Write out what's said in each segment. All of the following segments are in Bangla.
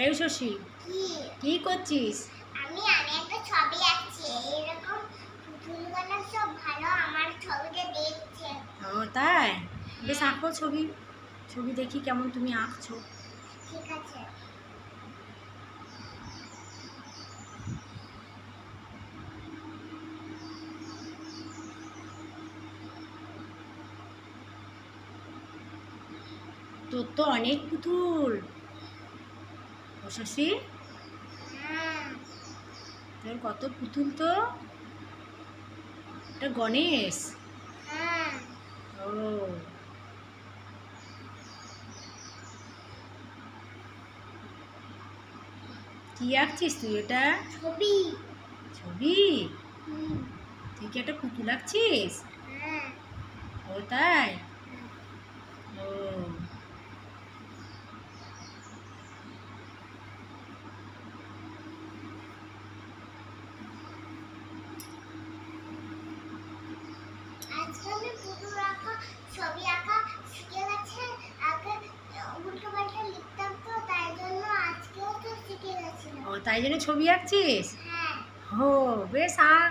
এই শশী, কি কি করছিস? আমি একটা ছবি আঁকছি। এরকম পুতুলগুলো সব ভালো আমার ছবিটা দেখছে। ও তাই? বেশ হ্যাঁ, আঁকো ছবি। ছবি দেখি কেমন তুমি আঁকছো। ঠিক আছে। তোর তো অনেক পুতুল। ও শশী, হ্যাঁ, তোর কত পুতুল তো। এটা গণেশ। হ্যাঁ, ও, কি আঁকছিস তুই এটা? ছবি। ছবি? হুম, তুই কি একটা পুতুল আঁকছিস? হ্যাঁ, ও তাই? হ্যাঁ। ও, আজকে আমি পুতুল আঁকা, ছবি আঁকা শিখে গেছে। আগে উল্টো পাল্টা লিখতাম তো, তাই জন্য আজকেও তো শিখে গেছিলাম। ও তাই জন্য ছবি আঁকছিস? হ্যাঁ। ও, বেশ আঁক।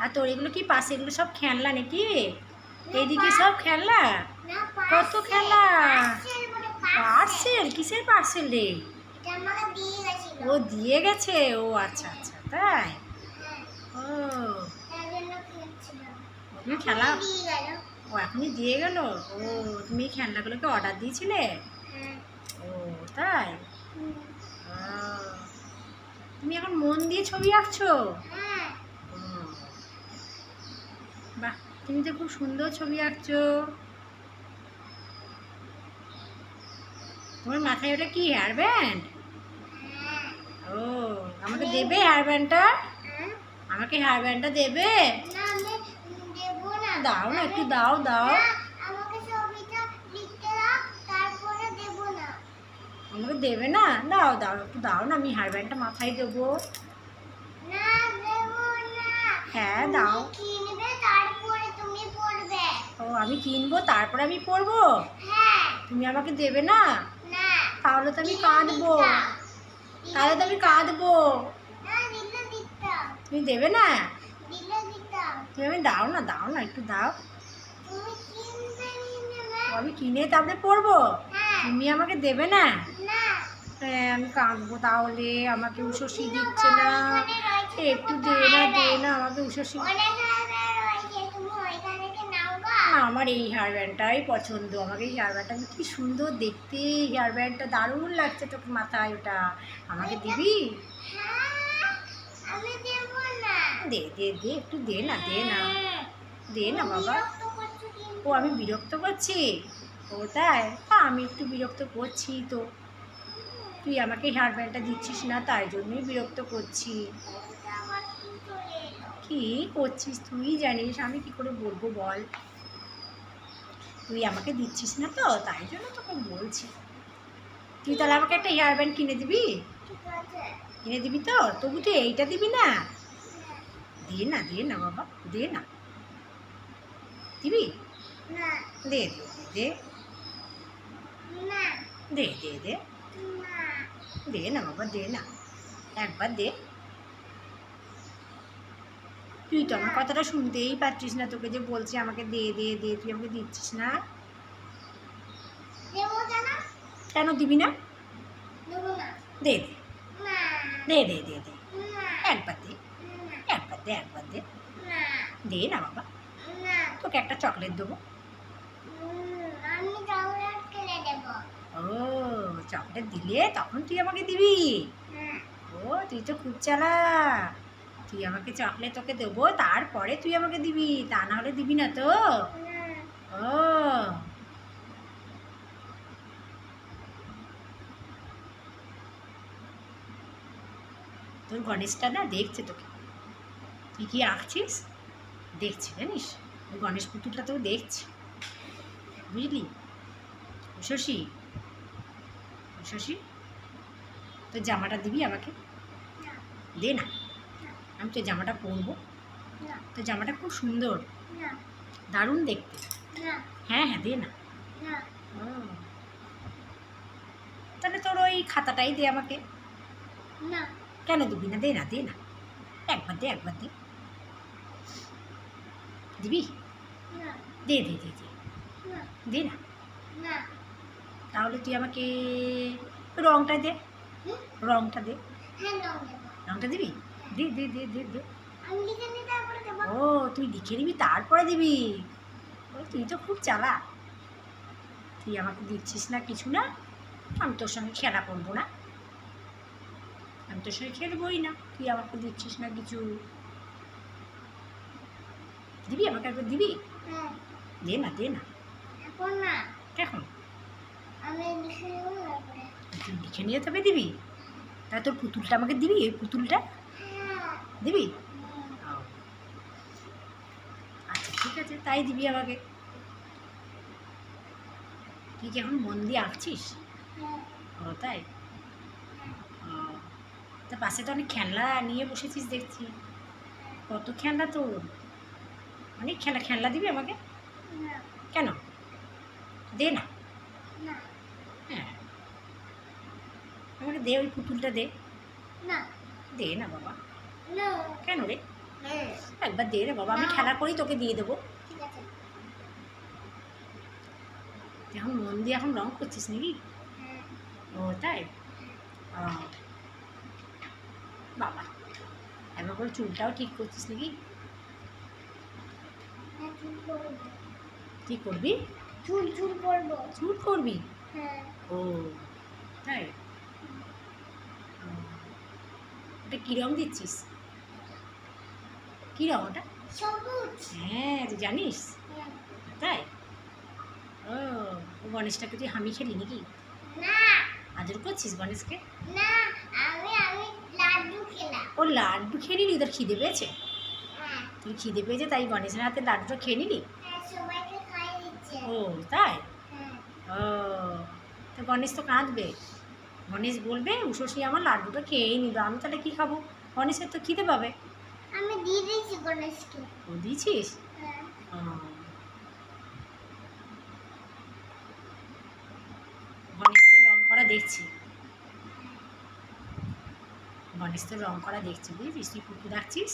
আর তোর এগুলো কি পাশে এগুলো সব খেলনা নাকি? না, এইদিকে সব খেলনা? না, কত খেলনা? পার্সেল বলে পার্সেল। পার্সেল? কিসের পার্সেল রে? এটা আমাকে দিয়ে গেছিল। ও দিয়ে গেছে? ও আচ্ছা আচ্ছা, তাই? হ্যাঁ, ও, তাই জন্য খেলছিলাম। তুমি এখনই খেলা, দিয়ে গেল। ও এখনই দিয়ে গেল? ও, তুমি এই খেলনাগুলোকে অর্ডার দিয়েছিলে? হ্যাঁ। ও তাই? হুম, ও, তুমি এখন মন দিয়ে ছবি আঁকছো? হ্যাঁ। ও, বাহ, তুমি তো খুব সুন্দর ছবি আঁকছো। তোমার মাথায় ওটা কি, হেয়ার ব্যান্ড? হ্যাঁ। ও, আমাকে দেবে হেয়ার ব্যান্ডটা? হ্যাঁ? আমাকে হেয়ার ব্যান্ডটা দেবে? না, আমি দেবো না। দাও না, আমি একটু দাও দাও। না, আমাকে ছবিটা লিখতে দাও, তারপরে দেবো না। আমাকে দেবে না? দাও দাও, একটু দাও না, আমি হেয়ার ব্যান্ডটা মাথায় দেবো। না, দেবো না। হ্যাঁ তুমি দাও। কিনবে, তারপরে তুমি পড়বে। ও, আমি কিনবো তারপরে আমি পরবো? হ্যাঁ। তুমি আমাকে দেবে না? না, তাহলে তো আমি দিলে কাঁদবো। দিতাম। তাহলে তো আমি কাঁদবো। না, দিলে দিতাম। তুমি দেবে না? দিলে দিতাম। তুমি আমি দাও না, একটু দাও। তুমি কিনবে নিয়ে নেবে। ও, আমি কিনে তারপরে পরবো? হ্যাঁ। তুমি আমাকে দেবে না? না, হ্যাঁ, আমি কাঁদবো তাহলে। আমাকে তুমি উষসী কিনো দিচ্ছে গো, না। ওইখানে রয়েছে একটু দেখো তো দে না, দে হারব্যান্ড। না, আমাকে উষসী। অনেক হারব্যান্ড রয়েছে, তুমি ওইখানে থেকে নাও গো। না, আমার এই হেয়ার ব্যান্ডটাই পছন্দ। আমাকে এই হেয়ার ব্যান্ডটা কি সুন্দর দেখতে। হেয়ার ব্যান্ডটা দারুণ লাগছে তোকে মাথায় ওটা। আমাকে ওইটা, দিবি? হ্যাঁ, আমি দেবো না। দে দে দে, একটু দে না, দে না, দে না তুমি বাবা। বিরক্ত করছো ও, কিন্তু। আমি বিরক্ত করছি? ও তাই? তা আমি একটু বিরক্ত করছি তো। তুই আমাকে হেয়ার ব্যান্ডটা দিচ্ছিস না, তাই জন্যই বিরক্ত করছি। ওটা আবার কি চলে এলো? কি করছিস তুই জানিস, আমি কি করে বলবো বল। তুই আমাকে দিচ্ছিস না তো, তাই জন্য তোকে বলছি। তুই তাহলে আমাকে একটা হেয়ার ব্যান্ড কিনে দিবি? ঠিক আছে। কিনে দিবি তো? তবু তুই এইটা দিবি না? হ্যাঁ। দে না বাবা, দে না। দিবি? না, দে দে দে না, দে দে দে না। দে না বাবা, দে না, একবার দে। তুই তো আমার কথাটা শুনতেই পাচ্ছিস না, তোকে যে বলছি আমাকে দে দে দে, তুই আমাকে দিচ্ছিস না। দেবো কেন? কেন দিবি না? দেবো না। দে না, দে দে দে দে দে, না, একবার দে, না, একবার দে, একবার দে। না, দে না বাবা, না। তোকে একটা চকলেট দেবো। আমি চকলেট কিনে দেবো। ও, চকলেট দিলে তখন তুই আমাকে দিবি? হ্যাঁ। ও, তুই তো খুব চালাক। তুই আমাকে চকলেট তোকে দেবো, তারপরে তুই আমাকে দিবি, তা না হলে দিবি না তো? না, ও, তোর গণেশটা না দেখছে তোকে। তুই কি আঁকছিস? দেখছি জানিস, ওই গণেশ পুতুলটা তো দেখছি, বুঝলি? শশী, শশী, তোর জামাটা দিবি আমাকে? না, দে না, না, আমি তোর জামাটা পরবো। না, তোর জামাটা খুব সুন্দর, না, দারুণ দেখতে। না, হ্যাঁ হ্যাঁ, দে না। না। ও, তাহলে তোর ওই খাতাটাই দে আমাকে। না কেন দিবি না? দে না, দে না, একবার দে, একবার দে। দিবি? না দে দে দে দে, না দে না। না তাহলে তুই আমাকে রংটা দে, হুম? রংটা দে। হ্যাঁ রং দেবো। রংটা দিবি? দে দে দে দে দে। আমি লিখে নিই তারপরে দেবো। ও, তুই লিখে নিবি তারপরে দিবি? ও, তুই তো খুব চালাক। তুই আমাকে দিচ্ছিস না কিছু না, আমি তোর সঙ্গে খেলা করবো না, আমি তোর সঙ্গে খেলবই না। তুই আমাকে দিচ্ছিস না কিছু। দিবি আমাকে একবার? দিবি? হ্যাঁ দে না, দে না। এখন না, কেন? আমি লিখে নেবো তারপরে। তুই লিখে নিয়ে তবে দিবি? তা তোর পুতুলটা আমাকে দিবি? এই পুতুলটা হ্যাঁ দিবি? হুম, ও, আচ্ছা ঠিক আছে, তাই দিবি আমাকে। তুই কি এখন মন দিয়ে আঁকছিস? হ্যাঁ ও তাই? ও, তা পাশে তো অনেক খেলনা নিয়ে বসেছিস দেখছি। কত খেলনা তোর! অনেক খেলনা দিবি আমাকে? না কেন? দে না। না হ্যাঁ, আমাকে দে, ওই পুতুলটা দে। না দে না বাবা। না কেন রে? হ্যাঁ একবার দে রে বাবা, আমি না। খেলা করেই তোকে দিয়ে দেবো। ঠিক আছে। তুই এখন মন দিয়ে এখন রং করছিস নাকি? হ্যাঁ ও তাই? ও, বাবা, একবার করে চুলটাও ঠিক করছিস নাকি? হ্যাঁ চুল করবো। কি করবি? চুল করবো। চুল করবি? হ্যাঁ ও তাই? ও, ওটা কী রং দিচ্ছিস? কী রং ওটা? সবুজ। হ্যাঁ, তুই জানিস? হ্যাঁ। তাই? ও, ও গণেশটাকে তুই হামি খেলি নাকি? না আদর করছিস গণেশকে? না আমি লাড্ডু খেলাম। ও, লাড্ডু খেয়ে নিলি? তোর খিদে পেয়েছে? হ্যাঁ তুই খিদে পেয়েছে তাই গণেশের হাতে লাড্ডুটা খেয়ে নিলি? হ্যাঁ সবাইকে খাইয়ে দিচ্ছে। ও তাই? হ্যাঁ ও, তো গণেশ তো কাঁদবে। গণেশ বলবে উষসী আমার লাড্ডুটা খেয়েই নিল, আমি তাহলে কী খাবো? গণেশের তো খিদে পাবে। আমি দিয়ে দিয়েছি গণেশকে। ও, দিয়েছিস? হ্যাঁ ও, গণেশ তো রং করা দেখছি, গণেশ তো রং করা দেখছি, বুঝেছিস? তুই পুকুর রাখছিস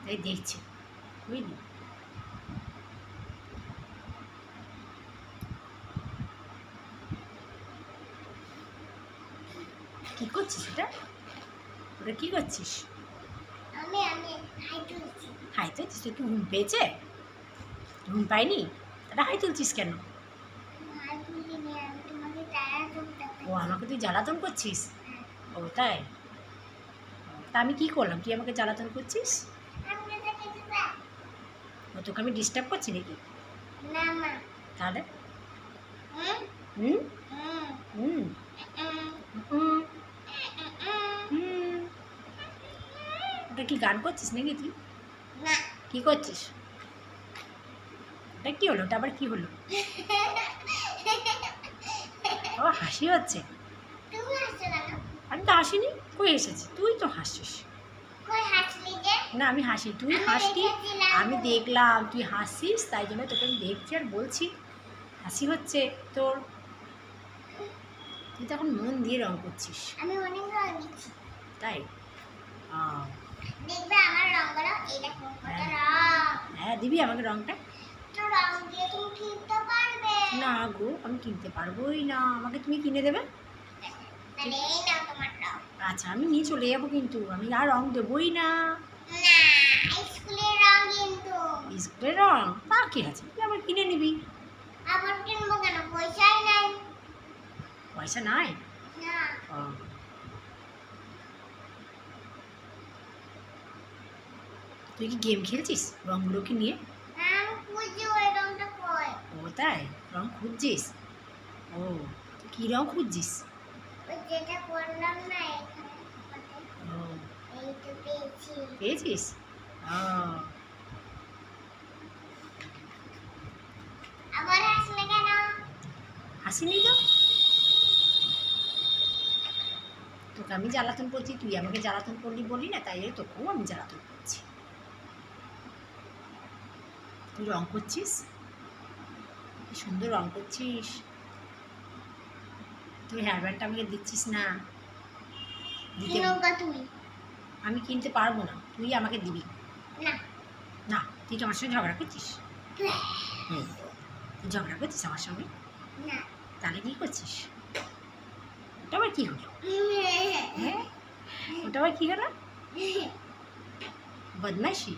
তাই দেখছি, বুঝলি? কী করছিস ওটা? ওটা কী করছিস? আমি হাই তুলছি। হাই তুলছিস? তোর কি ঘুম পেয়েছে? ঘুম পাইনি? তাহলে হাই তুলছিস কেন? হাই তুলিনি, আমি তোমাকে টায়ার তুলতে ও, আমাকে তুই জ্বালাতন করছিস? হ্যাঁ। ও তাই? তা আমি কী করলাম তুই আমাকে জ্বালাতন করছিস? আমি এটা খেতে চাই। ও, তোকে আমি ডিস্টার্ব করছি নাকি? না না তাহলে? হুম হুম হুম হুম হুম হুম হুম। হুম। ওটা কি গান করছিস নাকি তুই? না কী করছিস? ওটা কী হলো? ওটা আবার কী হলো? ও, হাসি হচ্ছে? তুমি হাসছো কেন? আমি তো হাসিনি। কই এসেছি? তুই তো হাসছিস। কই হাসলি যে? না, আমি হাসি, তুই আমি হাসলি। দেখেছিলাম। আমি দেখলাম তুই হাসছিস, তাই জন্য তোকে আমি দেখছি আর বলছি হাসি হচ্ছে তোর। তুই তো এখন মন দিয়ে রং করছিস, আমি অনেক রং দিচ্ছি। তাই? আহ, দেখবে আমার রংগুলো, এই দেখো কত হ্যাঁ। রং। হ্যাঁ, দিবি আমাকে রংটা? তো রং দিয়ে তুমি কিনতে পারবে। না গো, আমি কিনতে পারবোই না, আমাকে তুমি কিনে দেবে? তাহলে এই নাও তোমার রং। আচ্ছা, আমি নিয়ে চলে যাবো, কিন্তু আমি আর রং দেবোই না। না স্কুলের রং কিন্তু। স্কুলের রং? তা কি আছে, তুই আবার কিনে নিবি। আবার কিনবো কেন, পয়সাই নাই। পয়সা নাই? না ও, তুই কি গেম খেলছিস রংগুলোকে নিয়ে? আমি খুঁজছি ওই রংটা কই। ও তাই? রং খুঁজছিস? ও, তুই কী রং খুঁজছিস? ওই যেটা করলাম না এখানে ও, এই তো পেয়েছি। পেয়েছিস? ও, আবার হাসলে কেন? হাসিনি তো। তোকে আমি জ্বালাতন করছি, তুই আমাকে জ্বালাতন করলি বলি না, তাই জন্য তোকেও আমি জ্বালাতন করছি। তুই রং করছিস, কি সুন্দর রং করছিস। তুই হেয়ার ব্যান্ডটা আমাকে দিচ্ছিস না, দিতে কিনোগা তুমি? আমি কিনতে পারবো না, তুই আমাকে দিবি। না। না, তুই তো আমার সঙ্গে ঝগড়া করছিস। এই, তুই ঝগড়া করছিস আমার সঙ্গে? না। তাহলে কী করছিস? ওটা আবার কী হলো? হ্যাঁ, ওটা আবার কী হলো? বদমাইশি।